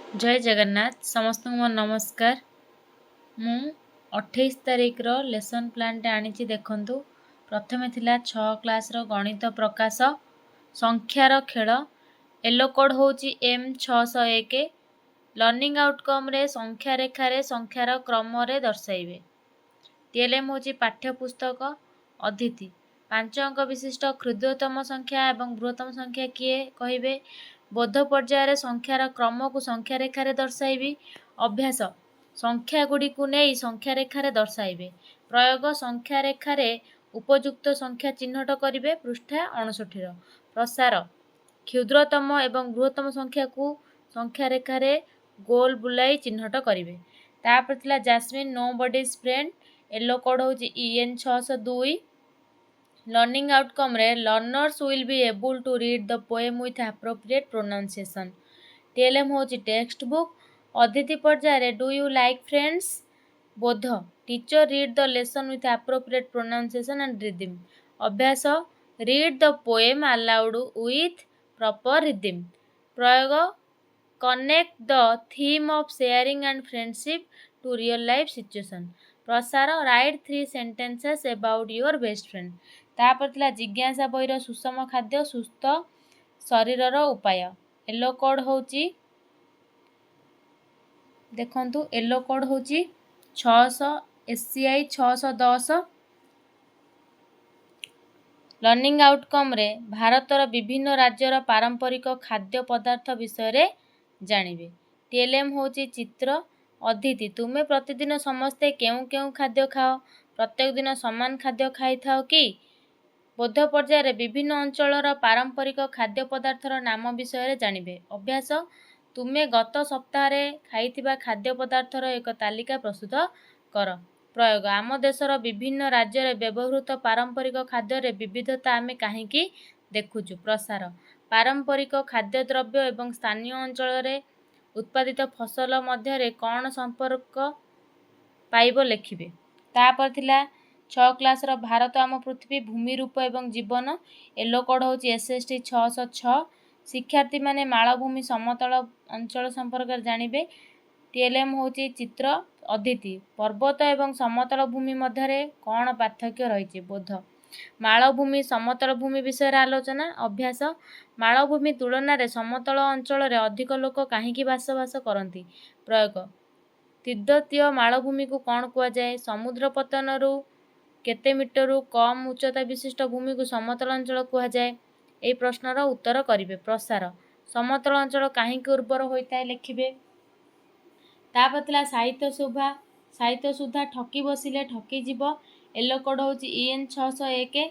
जय जगन्नाथ समस्त मोर नमस्कार। मु 28 तारिख रो लेसन प्लान टे आनी देखंतु। प्रथमे थिला 6 क्लास रो गणित प्रकाश संख्यार खेल। येलो कोड होची M601। लर्निंग आउटकम रे संख्या रेखा रे संख्यार क्रम रे दर्शाइबे। TLM होची पाठ्यपुस्तक। अदिति 5 अंक विशिष्ट क्षुद्रतम संख्या एवं बृहत्तम संख्या किए कहिबे। बोध पर्यायर संख्यार क्रम को संख्या रेखा दर्शाइबी। अभ्यास संख्या गुड़ी को नहीं संख्या रेखा दर्शाइबे। प्रयोग संख्या रेखा उपयुक्त संख्या चिन्हट करिवे। पृष्ठा 59। प्रसार क्षुद्रतम एवं बृहत्तम संख्या को संख्या रेखा गोल बुलाई चिन्हट करिवे। तापर थिला Jasmine no buddies friend. Yellow code होची EN602। लर्निंग आउटकम रे learners will be able to read the poem with appropriate pronunciation. TLM होची टेक्स्ट बुक। अदिति पर्यायर डू यू लाइक फ्रेंड्स। बोध teacher read the lesson with appropriate pronunciation and rhythm. अभ्यास read the poem aloud with proper rhythm. प्रयोग connect the theme of sharing and friendship to real life situation. प्रसार write 3 sentences about your best friend. तापर थिला जिज्ञासा बहिर सुषम खाद्य सुस्थ शरीरर उपाय। Yellow code होची देखंतु येलो कोड होची 600 SCI 610। लर्निंग आउटकम रे भारतर विभिन्न राज्यर पारंपरिक खाद्य पदार्थ विषय रे जानिबे। TLM होची चित्र। अदिति तुमे प्रतिदिन समस्ते केउ केउ खाद्य खाओ। प्रत्येक दिन समान खाद्य खाई थाओ कि। बोध पर्यायर विभिन्न अंचलर पारंपरिक खाद्य पदार्थर नाम विषय रे जानिबे। अभ्यास तुमे गत सप्ताह रे खाइथिबा खाद्य पदार्थर एक तालिका प्रस्तुत कर। प्रयोग आम देशर विभिन्न राज्य रे व्यवहृत पारंपरिक खाद्य रे विविधता आमे काहेकि देखुचु। प्रसार पारंपरिक खाद्य द्रव्य एवं स्थानीय अंचल रे उत्पादित फसल मध्य रे कौन संपर्क पाइब लेखिबे। तापर थिला 6 क्लास रो भारत आम पृथ्वी भूमि रूप एवं जीवन। येलो कोड होची SST 606। शिक्षार्थी माने मालभूमि समतल अंचल संपर्क जानिबे। TLM होची चित्र। अदिति पर्वत एवं समतल भूमि मध्य रे कौन पार्थक्य रहिछि। बोध मालभूमि समतल भूमि विषय आलोचना। अभ्यास मालभूमि तुलना रे समतल अंचल रे अधिक लोक काहेकि बास करती। प्रयोग तिब्बतीय मालभूमि को कौन कुआ जाए। समुद्र पतन रु केते मीटर कम उच्चता विशिष्ट भूमि को समतल अंचल कुआ जाए। एई प्रश्नर उत्तर करिवे। प्रसार समतल अंचल काहेकि उर्वर होइताय लेखिबे। तापर थिला साहित्य सुधा ठकी बसिले ठकी जीव। येलो कोड होची EN601।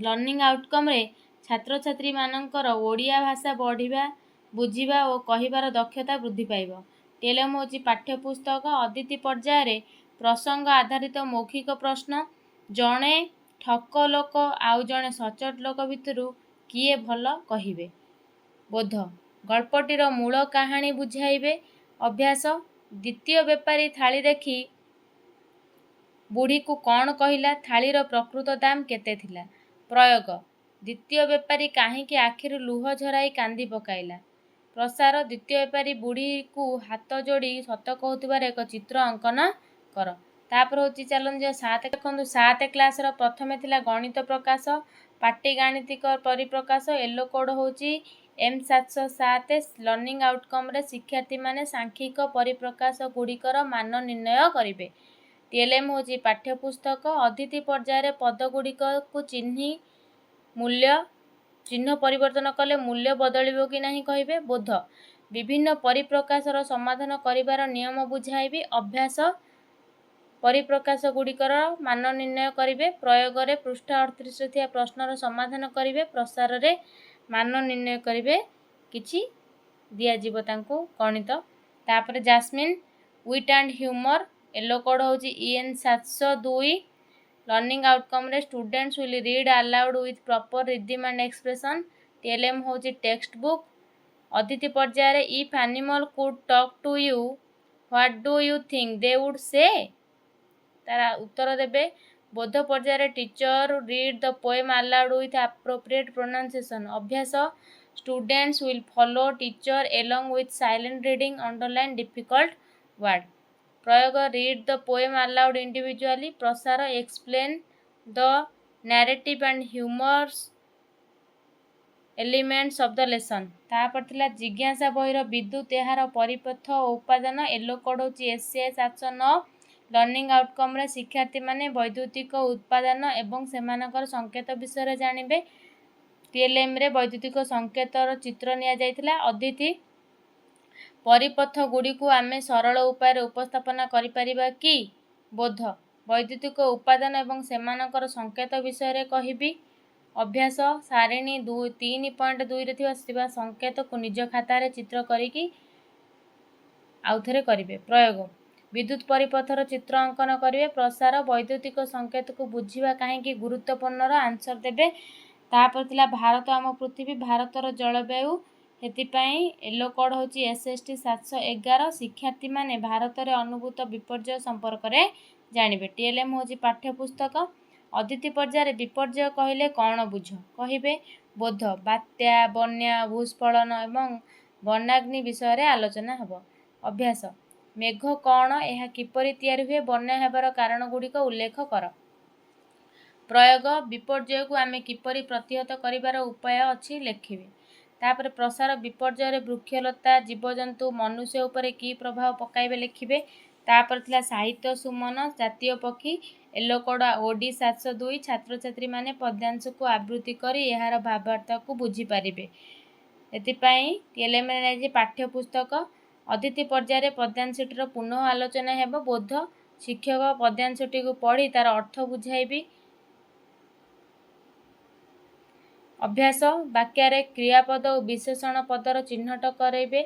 लर्निंग आउटकम रे छात्र छात्री मानकर ओडिया भाषा बढ़िबा बुझिबा और कहिबार दक्षता वृद्धि पाइब। TLM होची पाठ्यपुस्तक। अदिति पर्यायर प्रसंग आधारित मौखिक प्रश्न। जणे ठक लोक आउ जणे सचोट लोक भितरु किए भल कहिबे। बोध गल्पटीर मूल कहानी बुझाइबे। अभ्यास द्वितीय बेपारी थाली देखी बुढ़ी को कौन कहिला थालीर प्रकृत दाम केते थिला। प्रयोग द्वितीय बेपारी काहेकि आखिर लुह झराई कांदी पकाइला। प्रसार द्वितीय बेपारी बुढ़ी को हाथ जोड़ी सत कहूथिबार एक चित्र अंकन कर। तापर होची चलन 7 देखंतु 7 क्लास रो प्रथमे थिला गणित प्रकाश पाटी गाणितिक परिप्रकाश। येलो कोड होची M707। लर्निंग आउटकम रे शिक्षार्थी माने सांख्यिक परिप्रकाश गुड़िकर मान निर्णय करिवे। TLM होची पाठ्यपुस्तक। अदिति पर्यायर पद गुड़िक को चिन्ह परिवर्तन कले मूल्य बदलिबो कि नहीं कहिबे। बोध विभिन्न परिप्रकाशर समाधान करिवार नियम बुझाइबे। अभ्यास परिप्रकाश गुड़िकर मान निर्णय करिवे। प्रयोग रे पृष्ठा 38 थिया प्रश्नर समाधान करिवे। प्रसार रे मान निर्णय करिवे किछि दिया जीव तांको गणित। तापर Jasmine wit and humour. Yellow code होची EN702। लर्निंग आउटकम रे students will read aloud with proper rhythm and expression. TLM होची टेक्स्ट बुक। अदिति पर्यायर if animal could talk to you what do you think they would say. तारा उत्तर देबे। बोध पर्यायर teacher read the poem aloud with appropriate pronunciation. अभ्यास Students will follow teacher along with silent reading, underline difficult word. ପ୍ରୟୋଗ read the poem aloud individually. ପ୍ରସାର explain the narrative and humorous elements of the lesson. ତାପରେ ଥିଲା ଜିଜ୍ଞାସା ବହିର ବିଦ୍ୟୁତ୍ ଏହାର ପରିପଥ ଓ ଉପାଦାନ। ୟେଲୋ କୋଡ୍ ହେଉଛି ଏସିଆ 709। ଲର୍ଣ୍ଣିଂ ଆଉଟକମ୍ରେ ଶିକ୍ଷାର୍ଥୀମାନେ ବୈଦ୍ୟୁତିକ ଉତ୍ପାଦାନ ଏବଂ ସେମାନଙ୍କର ସଂକେତ ବିଷୟରେ ଜାଣିବେ। ଟିଏଲ୍ଏମ୍ରେ ବୈଦ୍ୟୁତିକ ସଂକେତର ଚିତ୍ର ନିଆଯାଇଥିଲା। ଅଦିତି ପରିପଥ ଗୁଡ଼ିକୁ ଆମେ ସରଳ ଉପାୟରେ ଉପସ୍ଥାପନ କରିପାରିବା କି? ବୋଧ ବୈଦ୍ୟୁତିକ ଉପାଦାନ ଏବଂ ସେମାନଙ୍କର ସଂକେତ ବିଷୟରେ କହିବି। ଅଭ୍ୟାସ ସାରିଣୀ 3.2ରେ ଥିବା ସଂକେତକୁ ନିଜ ଖାତାରେ ଚିତ୍ର କରିକି ଆଉଥରେ କରିବେ। ପ୍ରୟୋଗ ବିଦ୍ୟୁତ୍ ପରିପଥର ଚିତ୍ର ଅଙ୍କନ କରିବେ। ପ୍ରସାର ବୈଦ୍ୟୁତିକ ସଂକେତକୁ ବୁଝିବା କାହିଁକି ଗୁରୁତ୍ୱପୂର୍ଣ୍ଣର ଆନ୍ସର ଦେବେ। ତାପରେ ଥିଲା ଭାରତ ଆମ ପୃଥିବୀ ଭାରତର ଜଳବାୟୁ ସେଥିପାଇଁ ୟେଲୋ କୋଡ୍ ହେଉଛି SST 711। ଶିକ୍ଷାର୍ଥୀମାନେ ଭାରତରେ ଅନୁଭୂତ ବିପର୍ଯ୍ୟୟ ସମ୍ପର୍କରେ ଜାଣିବେ। ଟିଏଲ୍ଏମ୍ ହେଉଛି ପାଠ୍ୟପୁସ୍ତକ। ଅଦିତି ପର୍ଯ୍ୟାୟରେ ବିପର୍ଯ୍ୟୟ କହିଲେ କ'ଣ ବୁଝ? କହିବେ ବୋଧ ବାତ୍ୟା, ବନ୍ୟା, ଭୂସ୍ଖଳନ ଏବଂ ବନ୍ୟାଗ୍ନି ବିଷୟରେ ଆଲୋଚନା ହେବ। ଅଭ୍ୟାସ ମେଘ କ'ଣ? ଏହା କିପରି ତିଆରି ହୁଏ? ବନ୍ୟା ହେବାର କାରଣଗୁଡ଼ିକ ଉଲ୍ଲେଖ କର। ପ୍ରୟୋଗ ବିପର୍ଯ୍ୟୟକୁ ଆମେ କିପରି ପ୍ରତିହତ କରିବାର ଉପାୟ ଅଛି ଲେଖିବେ। ତାପରେ ପ୍ରସାର ବିପର୍ଯ୍ୟୟରେ ବୃକ୍ଷଲତା, ଜୀବଜନ୍ତୁ, ମନୁଷ୍ୟ ଉପରେ କି ପ୍ରଭାବ ପକାଇବେ ଲେଖିବେ। ତାପରେ ଥିଲା ସାହିତ୍ୟ ସୁମନ ଜାତୀୟ ପକ୍ଷୀ ୟେଲୋ କୋଡ୍ OD 702। ଛାତ୍ରଛାତ୍ରୀମାନେ ପଦ୍ୟାଂଶକୁ ଆବୃତ୍ତି କରି ଏହାର ଭାବାର୍ଥକୁ ବୁଝିପାରିବେ। ଏଥିପାଇଁ ଟିଏଲ୍ଏମ୍ରେ ନେଇଛି ପାଠ୍ୟପୁସ୍ତକ। ଅଦିତି ପର୍ଯ୍ୟାୟରେ ପଦ୍ୟାଂଶଟିର ପୁନଃ ଆଲୋଚନା ହେବ। ବୋଧ ଶିକ୍ଷକ ପଦ୍ୟାଂଶଟିକୁ ପଢ଼ି ତାର ଅର୍ଥ ବୁଝାଇବି। ଅଭ୍ୟାସ ବାକ୍ୟରେ କ୍ରିୟାପଦ ଓ ବିଶେଷଣ ପଦର ଚିହ୍ନଟ କରାଇବେ।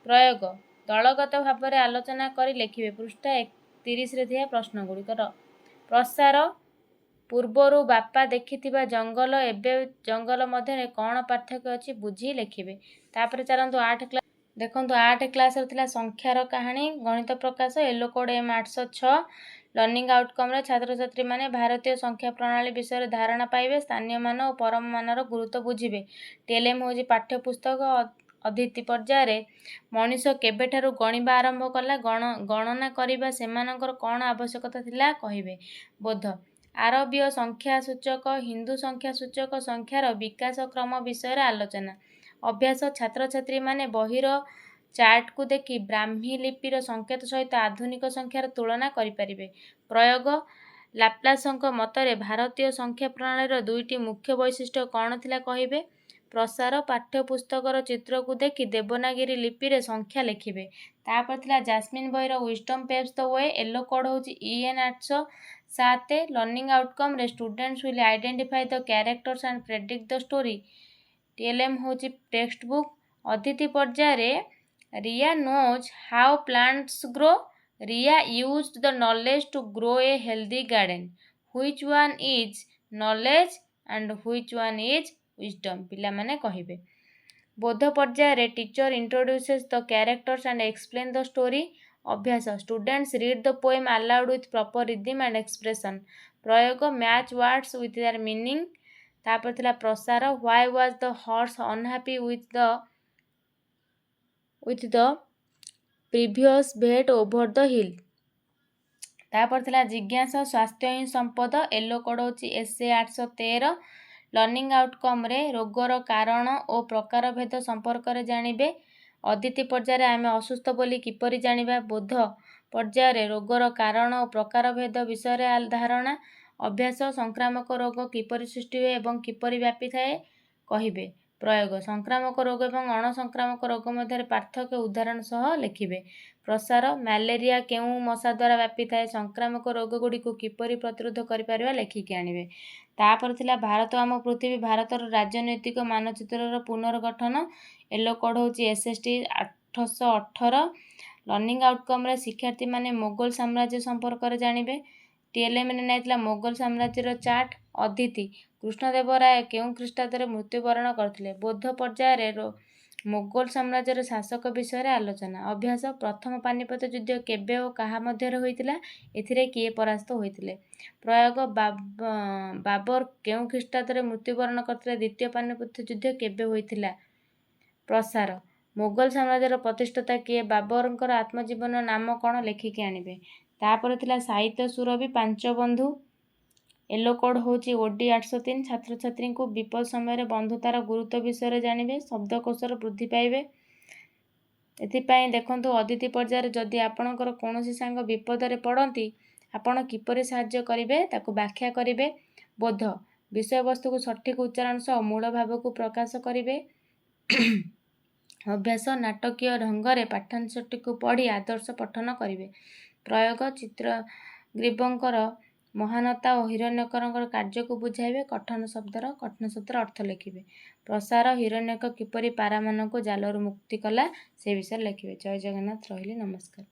ପ୍ରୟୋଗ ଦଳଗତ ଭାବରେ ଆଲୋଚନା କରି ଲେଖିବେ। ପୃଷ୍ଠା 31ରେ ଥିବା ପ୍ରଶ୍ନଗୁଡ଼ିକର ପ୍ରସାର ପୂର୍ବରୁ ବାପା ଦେଖିଥିବା ଜଙ୍ଗଲ ଏବେ ଜଙ୍ଗଲ ମଧ୍ୟରେ କ'ଣ ପାର୍ଥକ୍ୟ ଅଛି ବୁଝି ଲେଖିବେ। ତାପରେ ଚାଲନ୍ତୁ 8 କ୍ଲାସ୍ ଦେଖନ୍ତୁ। 8 କ୍ଲାସ୍ରେ ଥିଲା ସଂଖ୍ୟାର କାହାଣୀ ଗଣିତ ପ୍ରକାଶ ୟେଲୋ କୋଡ୍ M806। ଲର୍ଣ୍ଣିଂ ଆଉଟକମ୍ରେ ଛାତ୍ରଛାତ୍ରୀମାନେ ଭାରତୀୟ ସଂଖ୍ୟା ପ୍ରଣାଳୀ ବିଷୟରେ ଧାରଣା ପାଇବେ। ସ୍ଥାନୀୟ ମାନ ଓ ପରମ ମାନର ଗୁରୁତ୍ୱ ବୁଝିବେ। ଟିଏଲ୍ଏମ୍ ହେଉଛି ପାଠ୍ୟପୁସ୍ତକ। ଅଦିତି ପର୍ଯ୍ୟାୟରେ ମଣିଷ କେବେଠାରୁ ଗଣିବା ଆରମ୍ଭ କଲା? ଗଣନା କରିବା ସେମାନଙ୍କର କ'ଣ ଆବଶ୍ୟକତା ଥିଲା କହିବେ। ବୋଧ ଆରବୀୟ ସଂଖ୍ୟା ସୂଚକ, ହିନ୍ଦୁ ସଂଖ୍ୟା ସୂଚକ ସଂଖ୍ୟାର ବିକାଶ କ୍ରମ ବିଷୟରେ ଆଲୋଚନା। ଅଭ୍ୟାସ ଛାତ୍ରଛାତ୍ରୀମାନେ ବହିର ଚାର୍ଟକୁ ଦେଖି ବ୍ରାହ୍ମୀ ଲିପିର ସଂକେତ ସହିତ ଆଧୁନିକ ସଂଖ୍ୟାର ତୁଳନା କରିପାରିବେ। ପ୍ରୟୋଗ ଲାପ୍ଲାସଙ୍କ ମତରେ ଭାରତୀୟ ସଂଖ୍ୟା ପ୍ରଣାଳୀର 2ଟି ମୁଖ୍ୟ ବୈଶିଷ୍ଟ୍ୟ କ'ଣ ଥିଲା କହିବେ। ପ୍ରସାର ପାଠ୍ୟପୁସ୍ତକର ଚିତ୍ରକୁ ଦେଖି ଦେବନାଗରୀ ଲିପିରେ ସଂଖ୍ୟା ଲେଖିବେ। ତାପରେ ଥିଲା ଜାସ୍ମିନ୍ ବହିର wisdom paves the way yellow code ହେଉଛି EN 807। ଲର୍ଣ୍ଣିଂ ଆଉଟକମ୍ରେ students will identify the characters and predict the story. TLM ହେଉଛି ଟେକ୍ସଟ ବୁକ୍। ଅଦିତି ପର୍ଯ୍ୟାୟରେ Riya knows how plants grow. Riya used the knowledge to grow a healthy garden. Which one is knowledge and which one is wisdom ପିଲାମାନେ କହିବେ। ବୋଧ ପର୍ଯ୍ୟାୟରେ teacher introduces the characters and explain the story. ଅଭ୍ୟାସ students read the poem allowed with proper rhythm and expression. ପ୍ରୟୋଗ match words with their meaning. ତାପରେ ଥିଲା ପ୍ରସାର why was the horse unhappy with the previous vet over the hill. ତାପରେ ଥିଲା ଜିଜ୍ଞାସା ସ୍ୱାସ୍ଥ୍ୟ ହିଁ ସମ୍ପଦ ୟେଲୋ କୋଡ୍ ହେଉଛି SA 813। ଲର୍ଣ୍ଣିଂ ଆଉଟକମ୍ରେ ରୋଗର କାରଣ ଓ ପ୍ରକାରଭେଦ ସମ୍ପର୍କରେ ଜାଣିବେ। ଅଦିତି ପର୍ଯ୍ୟାୟରେ ଆମେ ଅସୁସ୍ଥ ବୋଲି କିପରି ଜାଣିବା। ବୋଧ ପର୍ଯ୍ୟାୟରେ ରୋଗର କାରଣ ଓ ପ୍ରକାରଭେଦ ବିଷୟରେ ଧାରଣା। ଅଭ୍ୟାସ ସଂକ୍ରାମକ ରୋଗ କିପରି ସୃଷ୍ଟି ହୁଏ ଏବଂ କିପରି ବ୍ୟାପିଥାଏ କହିବେ। ପ୍ରୟୋଗ ସଂକ୍ରାମକ ରୋଗ ଏବଂ ଅଣସଂକ୍ରାମକ ରୋଗ ମଧ୍ୟରେ ପାର୍ଥକ୍ୟ ଉଦାହରଣ ସହ ଲେଖିବେ। ପ୍ରସାର ମ୍ୟାଲେରିଆ କେଉଁ ମଶା ଦ୍ୱାରା ବ୍ୟାପିଥାଏ? ସଂକ୍ରାମକ ରୋଗଗୁଡ଼ିକୁ କିପରି ପ୍ରତିରୋଧ କରିପାରିବା ଲେଖିକି ଆଣିବେ। ତାପରେ ଥିଲା ଭାରତ ଆମ ପୃଥିବୀ ଭାରତର ରାଜନୈତିକ ମାନଚିତ୍ରର ପୁନର୍ଗଠନ ୟେଲୋ କୋଡ୍ ହେଉଛି SST 818। ଲର୍ଣ୍ଣିଂ ଆଉଟକମ୍ରେ ଶିକ୍ଷାର୍ଥୀମାନେ ମୋଗଲ ସାମ୍ରାଜ୍ୟ ସମ୍ପର୍କରେ ଜାଣିବେ। ଟିଏଲ୍ଏମ୍ରେ ନେଇଥିଲା ମୋଗଲ ସାମ୍ରାଜ୍ୟର ଚାର୍ଟ। ଅଦିତି କୃଷ୍ଣଦେବରାୟ କେଉଁ ଖ୍ରୀଷ୍ଟାବ୍ଦରେ ମୃତ୍ୟୁବରଣ କରିଥିଲେ? ବୋଧ ପର୍ଯ୍ୟାୟରେ ମୋଗଲ ସାମ୍ରାଜ୍ୟର ଶାସକ ବିଷୟରେ ଆଲୋଚନା। ଅଭ୍ୟାସ। ପ୍ରଥମ ପାନିପତ ଯୁଦ୍ଧ କେବେ ଓ କାହା ମଧ୍ୟରେ ହୋଇଥିଲା? ଏଥିରେ କିଏ ପରାସ୍ତ ହୋଇଥିଲେ? ପ୍ରୟୋଗ। ବାବର କେଉଁ ଖ୍ରୀଷ୍ଟାବ୍ଦରେ ମୃତ୍ୟୁବରଣ କରିଥିଲେ? ଦ୍ୱିତୀୟ ପାନିପତ ଯୁଦ୍ଧ କେବେ ହୋଇଥିଲା? ପ୍ରସାର। ମୋଗଲ ସାମ୍ରାଜ୍ୟର ପ୍ରତିଷ୍ଠାତା କିଏ? ବାବରଙ୍କର ଆତ୍ମଜୀବନର ନାମ କ'ଣ? ଲେଖିକି ଆଣିବେ। ତାପରେ ଥିଲା ସାହିତ୍ୟ ସୁରଭି, ପାଞ୍ଚ ବନ୍ଧୁ। ୟେଲୋ କୋଡ୍ ହେଉଛି OD 803। ଛାତ୍ରଛାତ୍ରୀଙ୍କୁ ବିପଦ ସମୟରେ ବନ୍ଧୁତାର ଗୁରୁତ୍ୱ ବିଷୟରେ ଜାଣିବେ। ଶବ୍ଦକୋଷର ବୃଦ୍ଧି ପାଇବେ। ଏଥିପାଇଁ ଦେଖନ୍ତୁ, ଅତିଥି ପର୍ଯ୍ୟାୟରେ ଯଦି ଆପଣଙ୍କର କୌଣସି ସାଙ୍ଗ ବିପଦରେ ପଡ଼ନ୍ତି, ଆପଣ କିପରି ସାହାଯ୍ୟ କରିବେ ତାକୁ ବ୍ୟାଖ୍ୟା କରିବେ। ବୋଧ। ବିଷୟବସ୍ତୁକୁ ସଠିକ୍ ଉଚ୍ଚାରଣ ସହ ମୂଳ ଭାବକୁ ପ୍ରକାଶ କରିବେ। ଅଭ୍ୟାସ। ନାଟକୀୟ ଢଙ୍ଗରେ ପାଠ୍ୟାଂଶଟିକୁ ପଢ଼ି ଆଦର୍ଶ ପଠନ କରିବେ। ପ୍ରୟୋଗ। ଚିତ୍ରଗ୍ରୀବଙ୍କର ମହାନତା ଓ ହିରଣ୍ୟକଙ୍କର କାର୍ଯ୍ୟକୁ ବୁଝାଇବେ। କଠିନ ଶବ୍ଦର ଅର୍ଥ ଲେଖିବେ। ପ୍ରସାର। ହିରଣ୍ୟକ କିପରି ପାରାମାନଙ୍କୁ ଜାଲରୁ ମୁକ୍ତି କଲା ସେ ବିଷୟରେ ଲେଖିବେ। ଜୟ ଜଗନ୍ନାଥ। ରହିଲି। ନମସ୍କାର।